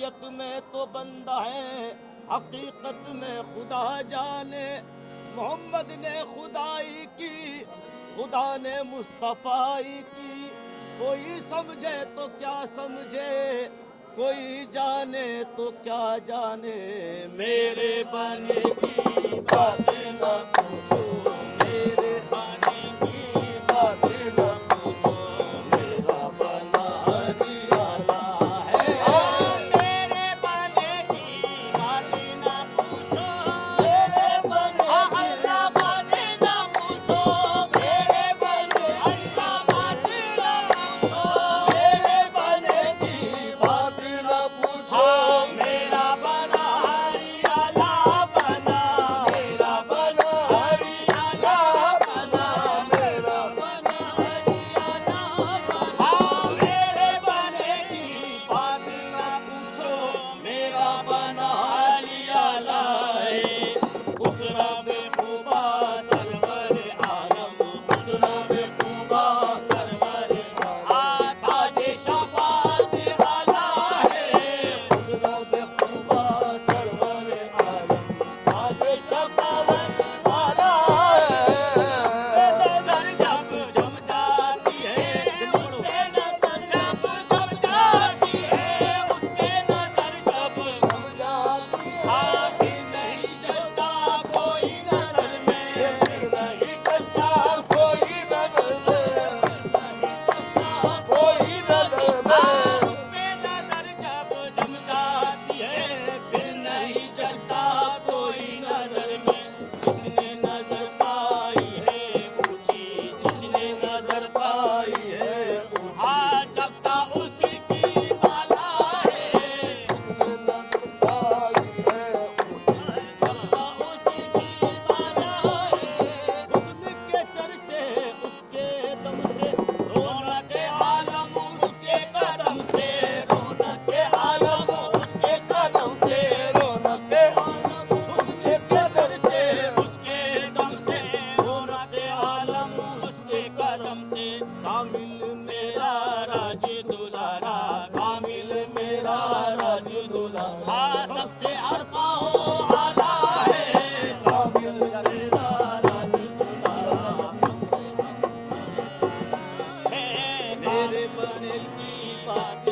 شریعت میں تو بندہ ہے، حقیقت میں خدا جانے۔ محمد نے خدائی کی، خدا نے مصطفیٰ کی، کوئی سمجھے تو کیا سمجھے، کوئی جانے تو کیا جانے، میرے بنے کی بات نہ پوچھو، میرے بنے کی بات نہ پوچھو، میرا بنا علی اعلیٰ ہے۔ میرے بنے کی بات نہ پوچھو، میرے بنے اللہ بات نہ پوچھو، میرے بنے اللہ بات نہ پوچھو، میرے بنے کی بات نہ پوچھو، میرا بنا علی اعلیٰ بنا، میرا بنا علی اعلیٰ بنا، میرا بنا علی اعلیٰ بنا۔ میرے بنے کی بات نہ پوچھو، میرا بنا علی اعلیٰ ہے۔ خسرو خوبا سرور عالم، خسرو خوبا سرور عالم، تاج شفاعت اعلیٰ ہے۔ خسرو خوبا سرور عالم، تاج شفاعت اعلیٰ ہے۔ نظر جب جم جاتی ہے، اس پہ نظر جب جم جاتی ہے، اس پہ نظر جب جم جاتی ہے، پھر نہیں جچتا کوئی نظر میں، پھر نہیں جچتا کوئی نظر میں، کوئی نظر میں۔ اس پہ نظر جب جم جاتی ہے، پھر نہیں جچتا کوئی نظر میں۔ جس نے نظر پائی ہے اونچی، جس نے نظر پائی ہے اونچی، جبتا اسی کی بالا ہے، جس نے نظر پائی ہے اونچی، جبتا اسی کی بالا ہے۔ حسن کے چرچے اس کے دم سے، رونق عالم اس کے قدم سے، رونق عالم اس کے قدم سے، رونق عالم حسن کے چرچے اس کے دم سے، رونق عالم اس کے قدم سے۔ کامل میرا راج دلارا، کامل میرا راج دلارا، سب سے عرفہ و اعلیٰ ہے، کامل میرا راج دلارا ہے۔ میرے بنے کی بات